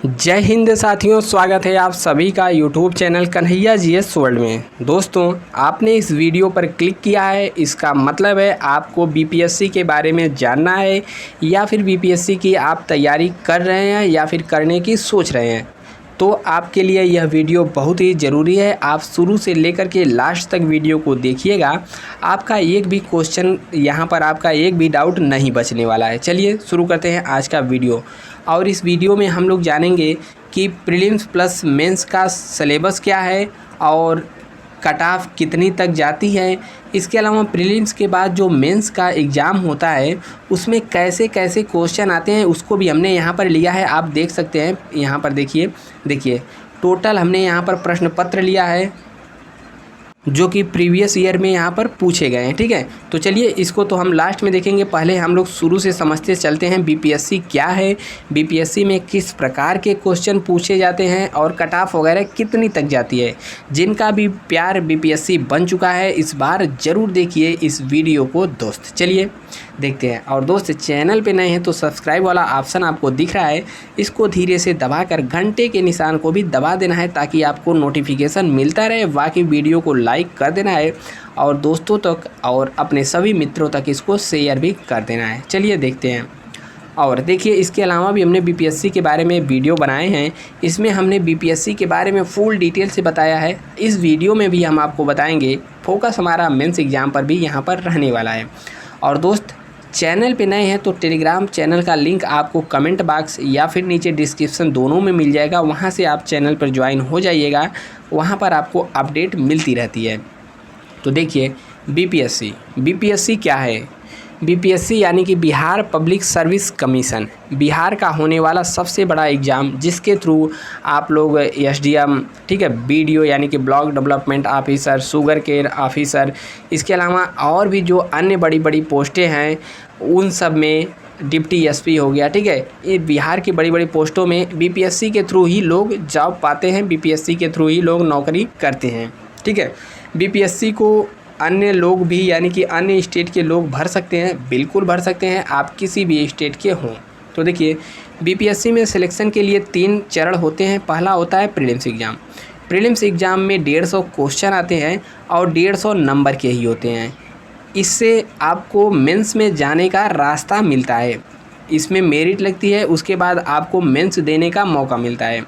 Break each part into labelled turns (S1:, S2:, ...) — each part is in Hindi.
S1: जय हिंद साथियों, स्वागत है आप सभी का YouTube channel Kanhaiya GS world में। दोस्तों, आपने इस वीडियो पर क्लिक किया है, इसका मतलब है आपको बीपीएससी के बारे में जानना है या फिर बीपीएससी की आप तैयारी कर रहे हैं या फिर करने की सोच रहे हैं। तो आपके लिए यह वीडियो बहुत ही ज़रूरी है। आप शुरू से लेकर के लास्ट तक वीडियो को देखिएगा। आपका एक भी क्वेश्चन यहाँ पर, आपका एक भी डाउट नहीं बचने वाला है। चलिए शुरू करते हैं आज का वीडियो। और इस वीडियो में हम लोग जानेंगे कि प्रीलिम्स प्लस मेंस का सिलेबस क्या है और कट ऑफ कितनी तक जाती है। इसके अलावा प्रीलिम्स के बाद जो मेंस का एग्ज़ाम होता है उसमें कैसे कैसे क्वेश्चन आते हैं उसको भी हमने यहाँ पर लिया है। आप देख सकते हैं, यहाँ पर देखिए टोटल हमने यहाँ पर प्रश्न पत्र लिया है जो कि प्रीवियस ईयर में यहाँ पर पूछे गए हैं। ठीक है, तो चलिए इसको तो हम लास्ट में देखेंगे। पहले हम लोग शुरू से समझते चलते हैं बीपीएससी क्या है, बीपीएससी में किस प्रकार के क्वेश्चन पूछे जाते हैं और कट ऑफ वगैरह कितनी तक जाती है। जिनका भी प्यार बीपीएससी बन चुका है इस बार ज़रूर देखिए इस वीडियो को दोस्त। चलिए देखते हैं। और दोस्त, चैनल पे नए हैं तो सब्सक्राइब वाला ऑप्शन आपको दिख रहा है, इसको धीरे से दबाकर घंटे के निशान को भी दबा देना है ताकि आपको नोटिफिकेशन मिलता रहे। बाकी वीडियो को लाइक कर देना है और दोस्तों तक और अपने सभी मित्रों तक इसको शेयर भी कर देना है। चलिए देखते हैं। और देखिए, इसके अलावा भी हमने बीपीएससी के बारे में वीडियो बनाए हैं। इसमें हमने बीपीएससी के बारे में फुल डिटेल से बताया है। इस वीडियो में भी हम आपको बताएंगे। फोकस हमारा मेंस एग्ज़ाम पर भी यहाँ पर रहने वाला है। और दोस्त, चैनल पे नए हैं तो टेलीग्राम चैनल का लिंक आपको कमेंट बॉक्स या फिर नीचे डिस्क्रिप्शन दोनों में मिल जाएगा। वहाँ से आप चैनल पर ज्वाइन हो जाइएगा, वहाँ पर आपको अपडेट मिलती रहती है। तो देखिए, बीपीएससी क्या है। बीपीएससी यानी कि Bihar public service commission, Bihar का होने वाला सबसे बड़ा एग्ज़ाम जिसके थ्रू आप लोग एसडीएम, ठीक है, बीडीओ यानी कि block development officer, sugar care officer, इसके अलावा और भी जो अन्य बड़ी बड़ी पोस्टें हैं उन सब में डिप्टी एसपी हो गया। ठीक है, ये बिहार की बड़ी बड़ी पोस्टों में बीपीएससी के थ्रू ही लोग जॉब पाते हैं, बीपीएससी के थ्रू ही लोग नौकरी करते हैं। ठीक है, बीपीएससी को अन्य लोग भी यानी कि अन्य स्टेट के लोग भर सकते हैं, बिल्कुल भर सकते हैं, आप किसी भी स्टेट के हों। तो देखिए, बीपीएससी में सिलेक्शन के लिए 3 चरण होते हैं। पहला होता है प्रीलिम्स एग्ज़ाम। प्रीलिम्स एग्ज़ाम में 150 क्वेश्चन आते हैं और 150 नंबर के ही होते हैं। इससे आपको मेंस में जाने का रास्ता मिलता है। इसमें मेरिट लगती है, उसके बाद आपको मेंस देने का मौका मिलता है।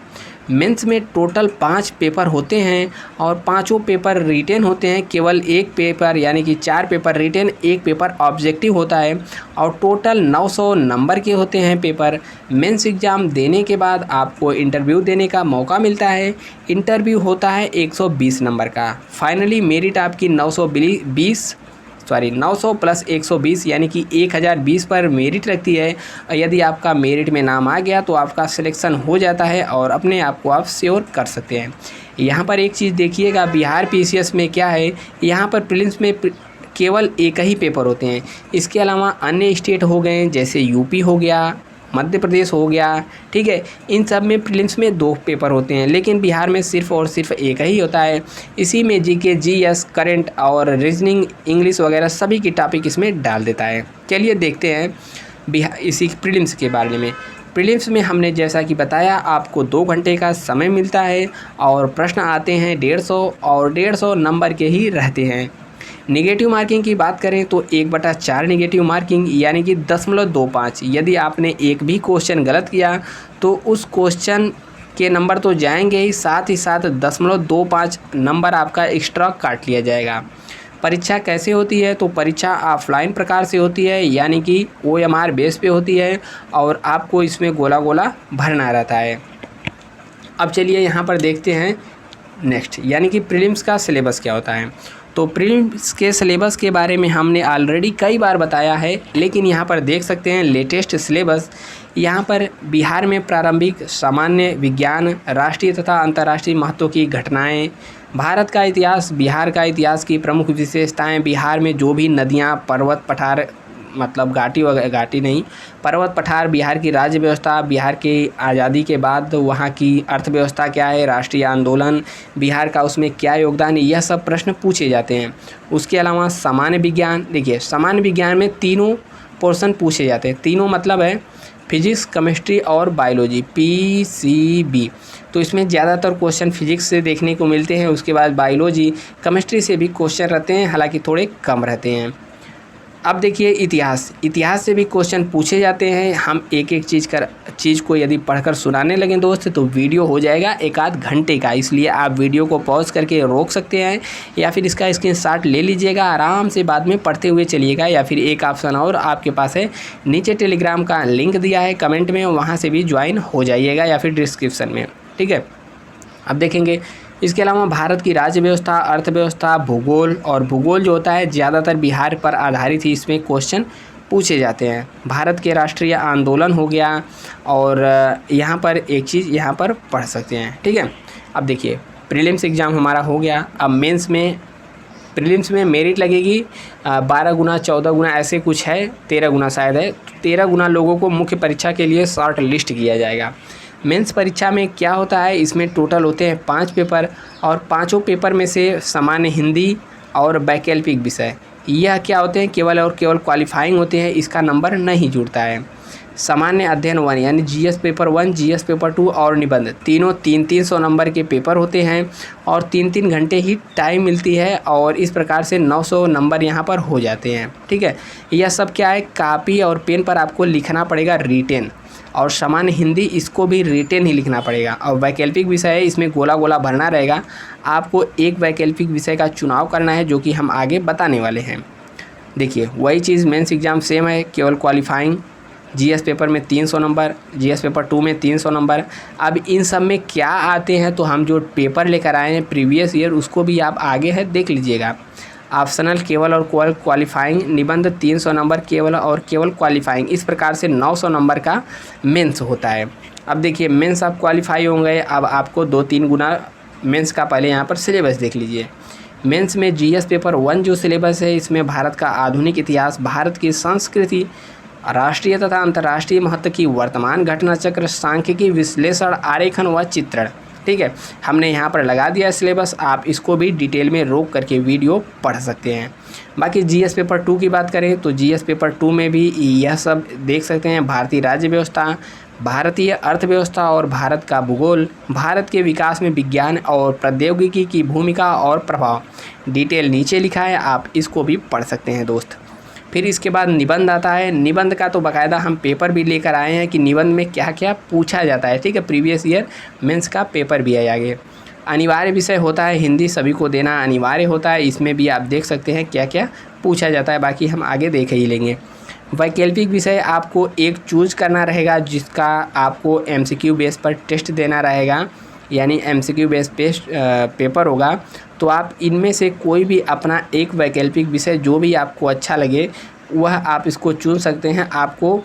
S1: मेंस में टोटल 5 पेपर होते हैं और 5 पेपर रिटेन होते हैं। केवल एक पेपर यानी कि 4 पेपर रिटेन, 1 पेपर ऑब्जेक्टिव होता है और टोटल 900 नंबर के होते हैं पेपर। मेंस एग्ज़ाम देने के बाद आपको इंटरव्यू देने का मौका मिलता है। इंटरव्यू होता है 120 नंबर का। फाइनली मेरिट आपकी 900 प्लस 120 यानी कि 1020 पर मेरिट लगती है। यदि आपका मेरिट में नाम आ गया तो आपका सिलेक्शन हो जाता है और अपने आप को आप श्योर कर सकते हैं। यहाँ पर एक चीज़ देखिएगा, बिहार पीसीएस में क्या है, यहाँ पर प्रीलिम्स में केवल एक ही पेपर होते हैं। इसके अलावा अन्य स्टेट हो गए जैसे यूपी हो गया, मध्य प्रदेश हो गया, ठीक है, इन सब में प्रीलिम्स में 2 पेपर होते हैं, लेकिन बिहार में सिर्फ और सिर्फ एक ही होता है। इसी में जीके, जीएस, करंट और रीजनिंग, इंग्लिश वगैरह सभी की टॉपिक इसमें डाल देता है। चलिए देखते हैं इसी प्रीलिम्स के बारे में। प्रीलिम्स में हमने जैसा कि बताया आपको 2 घंटे का समय मिलता है और प्रश्न आते हैं 150 और 150 नंबर के ही रहते हैं। नेगेटिव मार्किंग की बात करें तो 1/4 नेगेटिव मार्किंग यानी कि 0.25। यदि आपने एक भी क्वेश्चन गलत किया तो उस क्वेश्चन के नंबर तो जाएंगे ही, साथ 0.25 नंबर आपका एक्स्ट्रा काट लिया जाएगा। परीक्षा कैसे होती है, तो परीक्षा ऑफलाइन प्रकार से होती है यानी कि OMR बेस पे होती है और आपको इसमें गोला गोला भरना रहता है। अब चलिए यहाँ पर देखते हैं नेक्स्ट, यानी कि प्रीलिम्स का सिलेबस क्या होता है। तो प्रीलिम्स के सिलेबस के बारे में हमने ऑलरेडी कई बार बताया है, लेकिन यहाँ पर देख सकते हैं लेटेस्ट सिलेबस। यहाँ पर बिहार में प्रारंभिक सामान्य विज्ञान, राष्ट्रीय तथा अंतर्राष्ट्रीय महत्व की घटनाएं, भारत का इतिहास, बिहार का इतिहास की प्रमुख विशेषताएं, बिहार में जो भी नदियाँ, पर्वत, पठार, मतलब घाटी नहीं, पर्वत पठार, बिहार की राज्य व्यवस्था, बिहार की आज़ादी के बाद वहाँ की अर्थव्यवस्था क्या है, राष्ट्रीय आंदोलन, बिहार का उसमें क्या योगदान है, यह सब प्रश्न पूछे जाते हैं। उसके अलावा सामान्य विज्ञान, देखिए सामान्य विज्ञान में 3 पोर्शन पूछे जाते हैं। तीनों मतलब है फिजिक्स, केमिस्ट्री और बायोलॉजी PCB। तो इसमें ज़्यादातर क्वेश्चन फिजिक्स से देखने को मिलते हैं। उसके बाद बायोलॉजी, केमिस्ट्री से भी क्वेश्चन रहते हैं, हालांकि थोड़े कम रहते हैं। अब देखिए इतिहास से भी क्वेश्चन पूछे जाते हैं। हम एक एक चीज़ को यदि पढ़कर सुनाने लगें दोस्त तो वीडियो हो जाएगा 1 आध घंटे का, इसलिए आप वीडियो को पॉज करके रोक सकते हैं या फिर इसका स्क्रीनशॉट ले लीजिएगा, आराम से बाद में पढ़ते हुए चलिएगा। या फिर एक ऑप्शन और आपके पास है, नीचे टेलीग्राम का लिंक दिया है कमेंट में, वहाँ से भी ज्वाइन हो जाइएगा या फिर डिस्क्रिप्शन में, ठीक है। अब देखेंगे इसके अलावा भारत की राज्य व्यवस्था, अर्थव्यवस्था, भूगोल, और भूगोल जो होता है ज़्यादातर बिहार पर आधारित ही इसमें क्वेश्चन पूछे जाते हैं। भारत के राष्ट्रीय आंदोलन हो गया, और यहाँ पर एक चीज़ यहाँ पर पढ़ सकते हैं, ठीक है। अब देखिए प्रीलिम्स एग्ज़ाम हमारा हो गया। अब मेंस में, प्रीलिम्स में मेरिट लगेगी 12 गुना 14 गुना ऐसे कुछ है, 13 गुना शायद है। 13 गुना लोगों को मुख्य परीक्षा के लिए शॉर्ट लिस्ट किया जाएगा। मेंस परीक्षा में क्या होता है, इसमें टोटल होते हैं 5 पेपर, और 5 पेपर में से सामान्य हिंदी और वैकल्पिक विषय, यह क्या होते हैं, केवल और केवल क्वालिफाइंग होते हैं, इसका नंबर नहीं जुड़ता है। सामान्य अध्ययन 1 यानी GS पेपर 1, GS पेपर 2 और निबंध, तीनों 300 नंबर के पेपर होते हैं, और 3 घंटे ही टाइम मिलती है, और इस प्रकार से 900 नंबर यहाँ पर हो जाते हैं, ठीक है। यह सब क्या है, कापी और पेन पर आपको लिखना पड़ेगा रिटेन, और सामान्य हिंदी इसको भी रिटेन ही लिखना पड़ेगा। और वैकल्पिक विषय है, इसमें गोला गोला भरना रहेगा। आपको एक वैकल्पिक विषय का चुनाव करना है, जो कि हम आगे बताने वाले हैं। देखिए वही चीज़ मेंस एग्ज़ाम सेम है, केवल क्वालिफाइंग। GS पेपर में 300 नंबर, GS पेपर 2 में 300 नंबर। अब इन सब में क्या आते हैं, तो हम जो पेपर लेकर आए हैं प्रीवियस ईयर, उसको भी आप आगे है देख लीजिएगा। ऑप्शनल केवल और केवल क्वालिफाइंग, निबंध 300 नंबर केवल और केवल क्वालिफाइंग, इस प्रकार से 900 नंबर का मेंस होता है। अब देखिए मेंस आप क्वालिफाई होंगे, अब आपको 2-3 गुना मेंस का पहले यहाँ पर सिलेबस देख लीजिए। मेंस में GS पेपर 1 जो सिलेबस है, इसमें भारत का आधुनिक इतिहास, भारत की संस्कृति, राष्ट्रीय तथा अंतर्राष्ट्रीय महत्व की वर्तमान घटना चक्र, सांख्यिकी, विश्लेषण, आरेखन व चित्रण, ठीक है। हमने यहाँ पर लगा दिया सिलेबस, आप इसको भी डिटेल में रोक करके वीडियो पढ़ सकते हैं। बाकी GS पेपर 2 की बात करें तो GS पेपर 2 में भी यह सब देख सकते हैं। भारतीय राज्य व्यवस्था, भारतीय अर्थव्यवस्था और भारत का भूगोल, भारत के विकास में विज्ञान और प्रौद्योगिकी की भूमिका और प्रभाव, डिटेल नीचे लिखा है, आप इसको भी पढ़ सकते हैं दोस्त। फिर इसके बाद निबंध आता है। निबंध का तो बाकायदा हम पेपर भी लेकर आए हैं कि निबंध में क्या क्या पूछा जाता है, ठीक है। प्रीवियस ईयर मेंस का पेपर भी है आगे। अनिवार्य विषय होता है हिंदी, सभी को देना अनिवार्य होता है, इसमें भी आप देख सकते हैं क्या क्या पूछा जाता है, बाकी हम आगे देख ही लेंगे। वैकल्पिक विषय आपको एक चूज करना रहेगा, जिसका आपको MCQ बेस पर टेस्ट देना रहेगा, यानी MCQ बेस पेपर होगा। तो आप इनमें से कोई भी अपना एक वैकल्पिक विषय जो भी आपको अच्छा लगे वह आप इसको चुन सकते हैं। आपको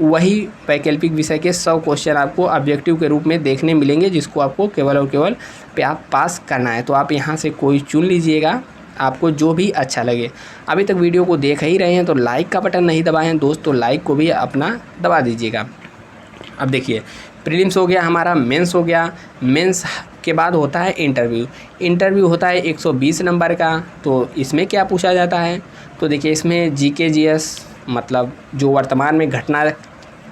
S1: वही वैकल्पिक विषय के 100 क्वेश्चन आपको ऑब्जेक्टिव के रूप में देखने मिलेंगे, जिसको आपको केवल और केवल आप पास करना है। तो आप यहाँ से कोई चुन लीजिएगा, आपको जो भी अच्छा लगे। अभी तक वीडियो को देख ही रहे हैं तो लाइक का बटन नहीं दबाए हैं दोस्त, तो लाइक को भी अपना दबा दीजिएगा। अब देखिए प्रीलिम्स हो गया हमारा, मेंस हो गया। मेंस के बाद होता है इंटरव्यू। इंटरव्यू होता है 120 नंबर का। तो इसमें क्या पूछा जाता है, तो देखिए इसमें GK GS मतलब जो वर्तमान में घटना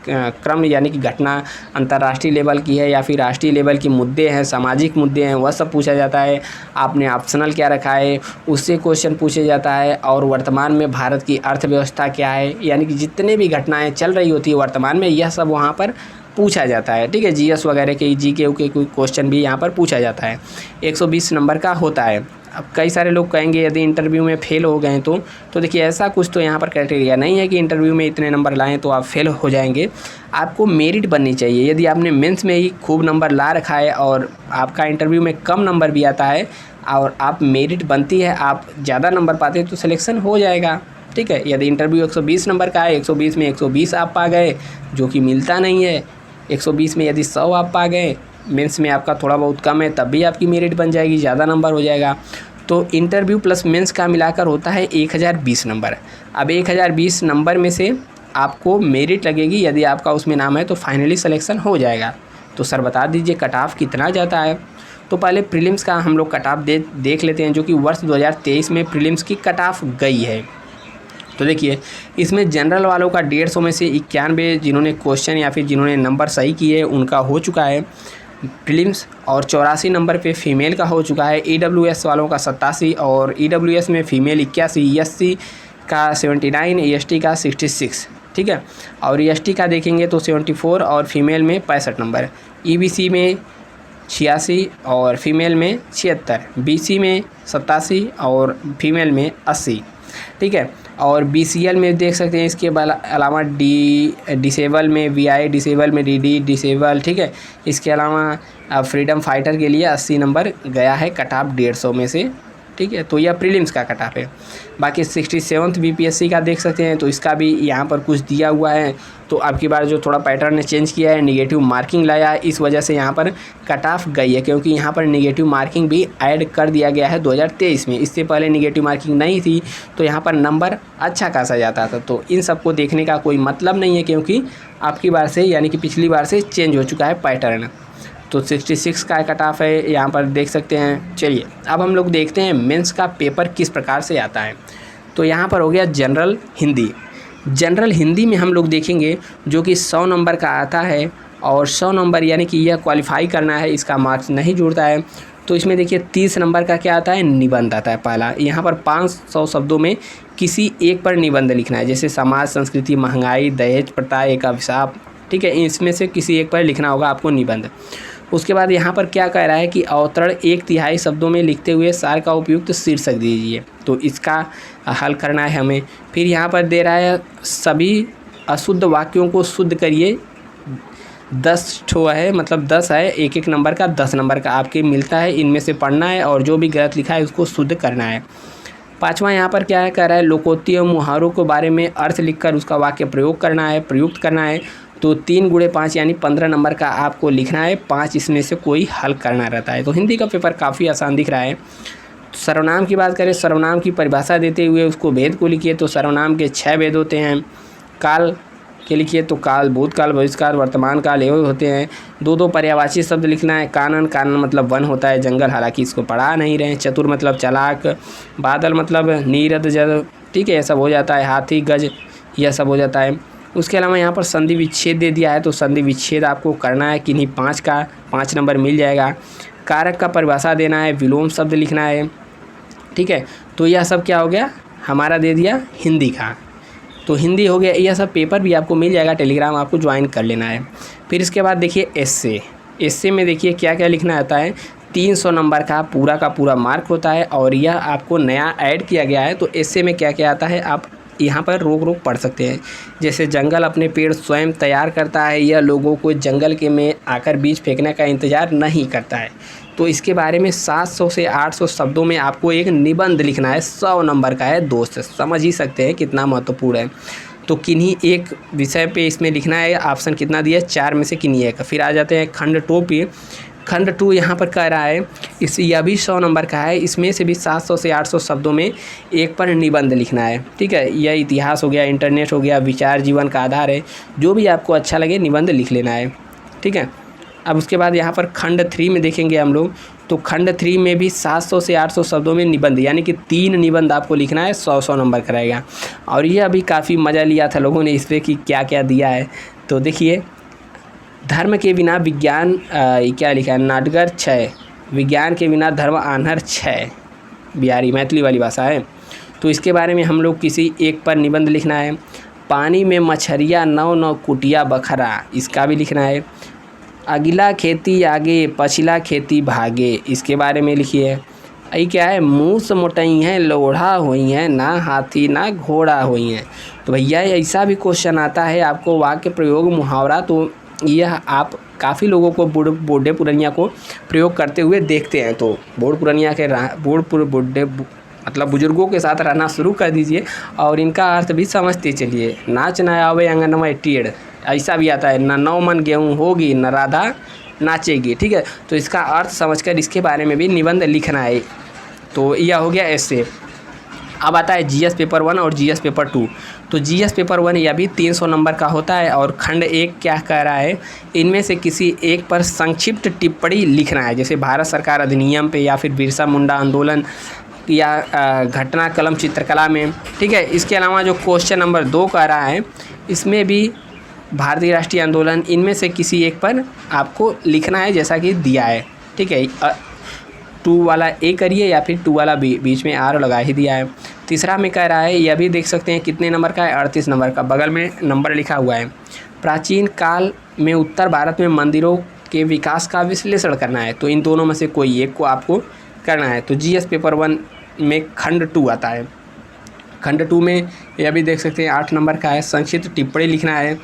S1: क्रम यानी कि घटना अंतर्राष्ट्रीय लेवल की है या फिर राष्ट्रीय लेवल की मुद्दे हैं, सामाजिक मुद्दे हैं, वह सब पूछा जाता है। आपने ऑप्शनल क्या रखा है उससे क्वेश्चन पूछे जाता है, और वर्तमान में भारत की अर्थव्यवस्था क्या है, यानी कि जितने भी घटनाएं चल रही होती है वर्तमान में, यह सब वहाँ पर पूछा जाता है, ठीक है। GS वगैरह के GK के कोई क्वेश्चन भी यहाँ पर पूछा जाता है। 120 नंबर का होता है। अब कई सारे लोग कहेंगे यदि इंटरव्यू में फ़ेल हो गए तो देखिए ऐसा कुछ तो यहाँ पर क्राइटेरिया नहीं है कि इंटरव्यू में इतने नंबर लाएं तो आप फेल हो जाएंगे। आपको मेरिट बननी चाहिए। यदि आपने मेंस में ही खूब नंबर ला रखा है और आपका इंटरव्यू में कम नंबर भी आता है और आप मेरिट बनती है, आप ज़्यादा नंबर पाते हैं तो सिलेक्शन हो जाएगा, ठीक है। यदि इंटरव्यू 120 नंबर का है, 120 में 120 आप पा गए, जो कि मिलता नहीं है। 120 में यदि 100 आप पा गए, मेंस में आपका थोड़ा बहुत कम है, तब भी आपकी मेरिट बन जाएगी, ज़्यादा नंबर हो जाएगा। तो इंटरव्यू प्लस मेंस का मिलाकर होता है 1020 नंबर। अब 1020 नंबर में से आपको मेरिट लगेगी, यदि आपका उसमें नाम है तो फाइनली सिलेक्शन हो जाएगा। तो सर बता दीजिए कट ऑफ कितना जाता है। तो पहले प्रीलिम्स का हम लोग कट ऑफ देख लेते हैं, जो कि वर्ष 2023 में प्रीलिम्स की कट ऑफ गई है। तो देखिए इसमें जनरल वालों का 150 में से 91 जिन्होंने क्वेश्चन या फिर जिन्होंने नंबर सही किए उनका हो चुका है प्रीलिम्स, और 84 नंबर पे फीमेल का हो चुका है। EWS वालों का 87 और EWS में फ़ीमेल 81, ESC का 79, EST का 66, ठीक है। और EST का देखेंगे तो 74 और फीमेल में 65 नंबर, EBC में 86 और फीमेल में 76, BC में 87 और फीमेल में 80, ठीक है। और BCL में देख सकते हैं इसके अलावा डिसेबल में VI, डिसेबल में DD डिसेबल, ठीक है। इसके अलावा फ्रीडम फाइटर के लिए 80 नंबर गया है कट ऑफ 150 में से, ठीक है। तो यह प्रीलिम्स का कट ऑफ है। बाकी 67th BPSC का देख सकते हैं, तो इसका भी यहाँ पर कुछ दिया हुआ है। तो अब की बार जो थोड़ा पैटर्न ने चेंज किया है, नेगेटिव मार्किंग लाया है, इस वजह से यहाँ पर कट ऑफ गई है, क्योंकि यहाँ पर नेगेटिव मार्किंग भी ऐड कर दिया गया है 2023 में। इससे पहले नेगेटिव मार्किंग नहीं थी, तो यहाँ पर नंबर अच्छा खासा जाता था। तो इन सबको देखने का कोई मतलब नहीं है, क्योंकि अब की बार से यानी कि पिछली बार से चेंज हो चुका है पैटर्न। तो 66 का कट ऑफ है, यहाँ पर देख सकते हैं। चलिए अब हम लोग देखते हैं मेंस का पेपर किस प्रकार से आता है। तो यहाँ पर हो गया जनरल हिंदी। जनरल हिंदी में हम लोग देखेंगे जो कि 100 नंबर का आता है, और 100 नंबर यानी कि यह क्वालिफाई करना है, इसका मार्क्स नहीं जुड़ता है। तो इसमें देखिए 30 नंबर का क्या आता है, निबंध आता है पहला। यहाँ पर 500 शब्दों में किसी एक पर निबंध लिखना है, जैसे समाज, संस्कृति, महंगाई, दहेज प्रथा, एक अभिशाप, ठीक है। इसमें से किसी एक पर लिखना होगा आपको निबंध। उसके बाद यहाँ पर क्या कह रहा है कि अवतरण 1/3 शब्दों में लिखते हुए सार का उपयुक्त शीर्षक दीजिए। तो इसका हल करना है हमें। फिर यहाँ पर दे रहा है सभी अशुद्ध वाक्यों को शुद्ध करिए। 10 ठो है, मतलब 10 है, एक एक नंबर का 10 नंबर का आपके मिलता है, इनमें से पढ़ना है और जो भी गलत लिखा है उसको शुद्ध करना है। 5वां यहाँ पर क्या है कह रहा है, लोकोक्ति और मुहावरों के बारे में अर्थ लिखकर उसका वाक्य प्रयोग करना है, प्रयुक्त करना है। तो 3 × 5 यानी 15 नंबर का आपको लिखना है, 5 इसमें से कोई हल करना रहता है। तो हिंदी का पेपर काफ़ी आसान दिख रहा है। सर्वनाम की बात करें, सर्वनाम की परिभाषा देते हुए उसको भेद को लिखिए। तो सर्वनाम के 6 भेद होते हैं। काल के लिखिए, तो काल, भूतकाल, भविष्यकाल, वर्तमान काल ये होते हैं। 2 पर्यायवाची शब्द लिखना है। कानन, कानन मतलब वन होता है, जंगल, हालांकि इसको पढ़ा नहीं रहे। चतुर मतलब चालाक, बादल मतलब नीरद जल, ठीक है, यह सब हो जाता है। हाथी, गज, यह सब हो जाता है। उसके अलावा यहाँ पर संधि विच्छेद दे दिया है, तो संधि विच्छेद आपको करना है, किन्हीं 5 का 5 नंबर मिल जाएगा। कारक का परिभाषा देना है, विलोम शब्द लिखना है, ठीक है। तो यह सब क्या हो गया हमारा दे दिया हिंदी का। तो हिंदी हो गया। यह सब पेपर भी आपको मिल जाएगा, टेलीग्राम आपको ज्वाइन कर लेना है। फिर इसके बाद देखिए एस्से में देखिए क्या क्या लिखना आता है। 300 नंबर का पूरा मार्क होता है, और यह आपको नया ऐड किया गया है। तो एस्से में क्या क्या आता है आप यहाँ पर रोक पढ़ सकते हैं। जैसे जंगल अपने पेड़ स्वयं तैयार करता है, यह लोगों को जंगल के में आकर बीज फेंकने का इंतज़ार नहीं करता है। तो इसके बारे में 700 से 800 शब्दों में आपको एक निबंध लिखना है, 100 नंबर का है दोस्त, समझ ही सकते हैं कितना महत्वपूर्ण है। तो किन्हीं एक विषय पे इसमें लिखना है। ऑप्शन कितना दिया है, 4 में से किन्हीं एक। फिर आ जाते हैं खंड 2 पे। खंड 2 यहाँ पर कह रहा है यह भी 100 नंबर का है, इसमें से भी 700 से 800 शब्दों में एक पर निबंध लिखना है, ठीक है। यह इतिहास हो गया, इंटरनेट हो गया, विचार जीवन का आधार है, जो भी आपको अच्छा लगे निबंध लिख लेना है, ठीक है। अब उसके बाद यहाँ पर खंड 3 में देखेंगे हम लोग। तो खंड 3 में भी 700 से 800 शब्दों में निबंध, यानी कि 3 निबंध आपको लिखना है, 100 नंबर का रहेगा। और यह अभी काफ़ी मज़ा लिया था लोगों ने इस पर कि क्या क्या दिया है। तो देखिए धर्म के बिना विज्ञान क्या लिखा है, नाटगर 6, विज्ञान के बिना धर्म आन्हर 6, बिहारी मैथिली वाली भाषा है। तो इसके बारे में हम लोग किसी एक पर निबंध लिखना है। पानी में मछरिया नौ कुटिया बखरा, इसका भी लिखना है। अगिला खेती आगे पछिला खेती भागे, इसके बारे में लिखिए। यही क्या है, मूस मोटई हैं लोढ़ा हुई हैं, ना हाथी ना घोड़ा हुई हैं। तो भैया ऐसा भी क्वेश्चन आता है आपको, वाक्य प्रयोग मुहावरा। तो यह आप काफ़ी लोगों को बूढ़े पुरनिया को प्रयोग करते हुए देखते हैं। तो बूढ़े मतलब बुजुर्गों के साथ रहना शुरू कर दीजिए और इनका अर्थ भी समझते चलिए। नाच न आवे आंगनवा टेढ़, ऐसा भी आता है। न 9 मन गेहूँ होगी न राधा नाचेगी, ठीक है। तो इसका अर्थ समझकर इसके बारे में भी निबंध लिखना है। तो यह हो गया ऐसे। अब आता है जीएस पेपर 1 और जीएस पेपर 2। तो जीएस पेपर 1 यह भी 300 नंबर का होता है। और खंड 1 क्या कह रहा है, इनमें से किसी एक पर संक्षिप्त टिप्पणी लिखना है, जैसे भारत सरकार अधिनियम पे, या फिर बिरसा मुंडा आंदोलन, या घटना कलम चित्रकला में, ठीक है। इसके अलावा जो क्वेश्चन नंबर 2 कह रहा है, इसमें भी भारतीय राष्ट्रीय आंदोलन, इनमें से किसी एक पर आपको लिखना है जैसा कि दिया है, ठीक है। 2 वाला ए करिए या फिर 2 वाला बी, बीच में आर लगा ही दिया है। तीसरा में कह रहा है, यह भी देख सकते हैं कितने नंबर का है, 38 नंबर का, बगल में नंबर लिखा हुआ है। प्राचीन काल में उत्तर भारत में मंदिरों के विकास का विश्लेषण करना है, तो इन दोनों में से कोई एक को आपको करना है। तो जीएस पेपर 1 में खंड 2 आता है। खंड 2 में यह भी देख सकते हैं 8 नंबर का है, संक्षिप्त टिप्पणी लिखना है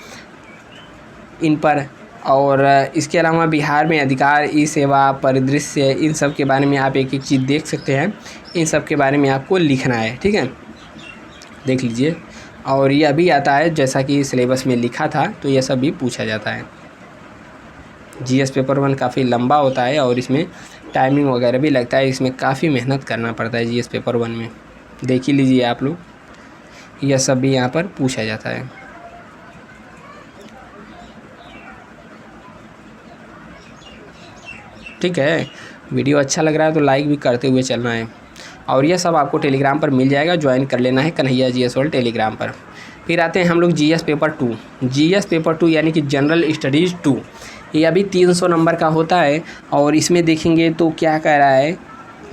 S1: इन पर। और इसके अलावा बिहार में अधिकार, ई सेवा, परिदृश्य, इन सब के बारे में आप एक एक चीज़ देख सकते हैं, इन सब के बारे में आपको लिखना है, ठीक है, देख लीजिए। और यह भी आता है जैसा कि सिलेबस में लिखा था, तो यह सब भी पूछा जाता है। जीएस पेपर 1 काफ़ी लंबा होता है और इसमें टाइमिंग वगैरह भी लगता है, इसमें काफ़ी मेहनत करना पड़ता है जीएस पेपर 1 में, देख ही लीजिए आप लोग, यह सब भी यहाँ पर पूछा जाता है। ठीक है, वीडियो अच्छा लग रहा है तो लाइक भी करते हुए चलना है। और यह सब आपको टेलीग्राम पर मिल जाएगा, ज्वाइन कर लेना है कन्हैया जीएस वर्ल्ड टेलीग्राम पर। फिर आते हैं हम लोग जीएस पेपर 2। जीएस पेपर 2 यानी कि जनरल स्टडीज़ 2, ये अभी 300 नंबर का होता है। और इसमें देखेंगे तो क्या कह रहा है,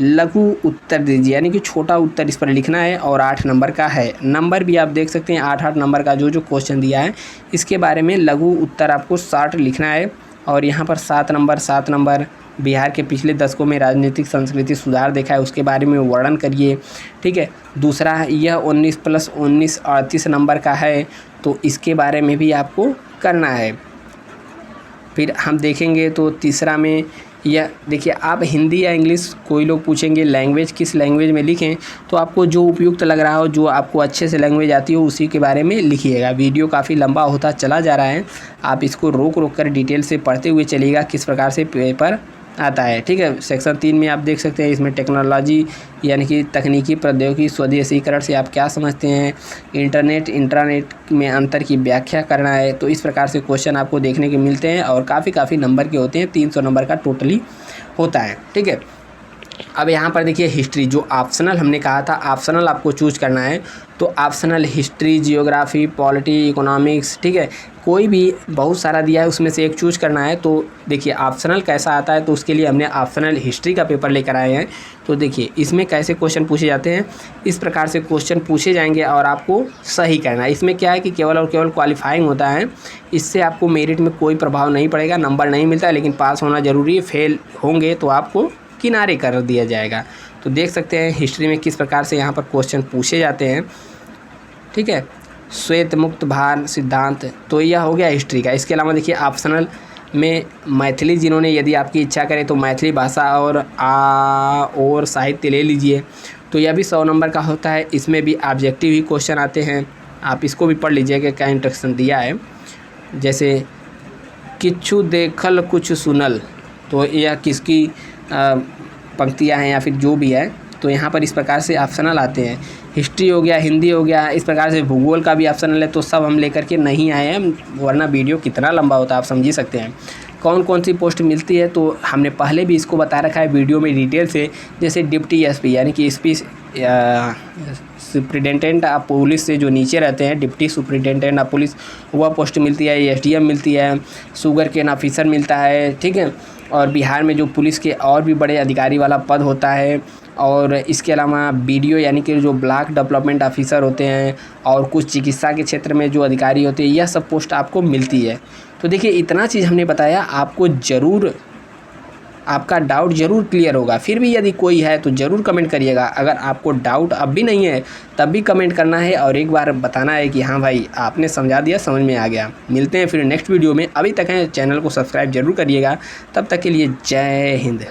S1: लघु उत्तर दीजिए, यानी कि छोटा उत्तर इस पर लिखना है और 8 नंबर का है। नंबर भी आप देख सकते हैं 8-8 नंबर का जो क्वेश्चन दिया है, इसके बारे में लघु उत्तर आपको 60 लिखना है। और यहाँ पर 7 नंबर बिहार के पिछले दशकों में राजनीतिक संस्कृति सुधार देखा है, उसके बारे में वर्णन करिए, ठीक है। दूसरा, यह 19 + 19 38 नंबर का है, तो इसके बारे में भी आपको करना है। फिर हम देखेंगे तो तीसरा में यह देखिए, आप हिंदी या इंग्लिश, कोई लोग पूछेंगे लैंग्वेज किस लैंग्वेज में लिखें, तो आपको जो उपयुक्त लग रहा हो, जो आपको अच्छे से लैंग्वेज आती हो, उसी के बारे में लिखिएगा। वीडियो काफ़ी लंबा होता चला जा रहा है, आप इसको रोक कर डिटेल से पढ़ते हुए चलिएगा किस प्रकार से पेपर आता है, ठीक है। सेक्शन 3 में आप देख सकते हैं, इसमें टेक्नोलॉजी यानी कि तकनीकी प्रौद्योगिकी स्वदेशीकरण से आप क्या समझते हैं, इंटरनेट इंट्रानेट में अंतर की व्याख्या करना है। तो इस प्रकार से क्वेश्चन आपको देखने के मिलते हैं और काफ़ी नंबर के होते हैं, 300 नंबर का टोटली होता है, ठीक है। अब यहाँ पर देखिए हिस्ट्री, जो ऑप्शनल हमने कहा था, ऑप्शनल आपको चूज करना है, तो optional history, geography, polity, economics, ठीक है, कोई भी बहुत सारा दिया है, उसमें से एक चूज करना है। तो देखिए ऑप्शनल कैसा आता है, तो उसके लिए हमने ऑप्शनल हिस्ट्री का पेपर लेकर आए हैं। तो देखिए इसमें कैसे क्वेश्चन पूछे जाते हैं, इस प्रकार से क्वेश्चन पूछे जाएंगे और आपको सही करना है। इसमें क्या है कि केवल और केवल क्वालिफाइंग होता है, इससे आपको मेरिट में कोई प्रभाव नहीं पड़ेगा, नंबर नहीं मिलता है, लेकिन पास होना ज़रूरी है। फेल होंगे तो आपको किनारे कर दिया जाएगा। तो देख सकते हैं हिस्ट्री में किस प्रकार से यहाँ पर क्वेश्चन पूछे जाते हैं, ठीक है। श्वेत मुक्त भार सिद्धांत, तो यह हो गया हिस्ट्री का। इसके अलावा देखिए ऑप्शनल में मैथिली, जिन्होंने यदि आपकी इच्छा करे तो मैथिली भाषा और साहित्य ले लीजिए, तो यह भी 100 नंबर का होता है। इसमें भी ऑब्जेक्टिव ही क्वेश्चन आते हैं, आप इसको भी पढ़ लीजिए कि क्या इंस्ट्रक्शन दिया है। जैसे किच्छु देखल कुछ सुनल, तो यह किसकी पंक्तियाँ हैं या फिर जो भी है, तो यहाँ पर इस प्रकार से ऑप्शनल आते हैं। हिस्ट्री हो गया, हिंदी हो गया, इस प्रकार से भूगोल का भी ऑप्शनल है। तो सब हम लेकर के नहीं आए हैं, वरना वीडियो कितना लंबा होता है आप समझ ही सकते हैं। कौन कौन सी पोस्ट मिलती है, तो हमने पहले भी इसको बता रखा है वीडियो में डिटेल से। जैसे डिप्टी एसपी यानी कि एसपी सुप्रिटेंडेंट ऑफ पुलिस से जो नीचे रहते हैं, डिप्टी सुप्रिटेंडेंट ऑफ पुलिस, वह पोस्ट मिलती है। एसडीएम मिलती है, शुगर केन ऑफिसर मिलता है, ठीक है। और बिहार में जो पुलिस के और भी बड़े अधिकारी वाला पद होता है। और इसके अलावा बीडीओ यानी कि जो ब्लॉक डेवलपमेंट ऑफिसर होते हैं, और कुछ चिकित्सा के क्षेत्र में जो अधिकारी होते हैं, यह सब पोस्ट आपको मिलती है। तो देखिए इतना चीज़ हमने बताया, आपको ज़रूर आपका डाउट ज़रूर क्लियर होगा। फिर भी यदि कोई है तो ज़रूर कमेंट करिएगा। अगर आपको डाउट अब भी नहीं है तब भी कमेंट करना है और एक बार बताना है कि हाँ भाई आपने समझा दिया, समझ में आ गया। मिलते हैं फिर नेक्स्ट वीडियो में। अभी तक है चैनल को सब्सक्राइब जरूर करिएगा। तब तक के लिए जय हिंद।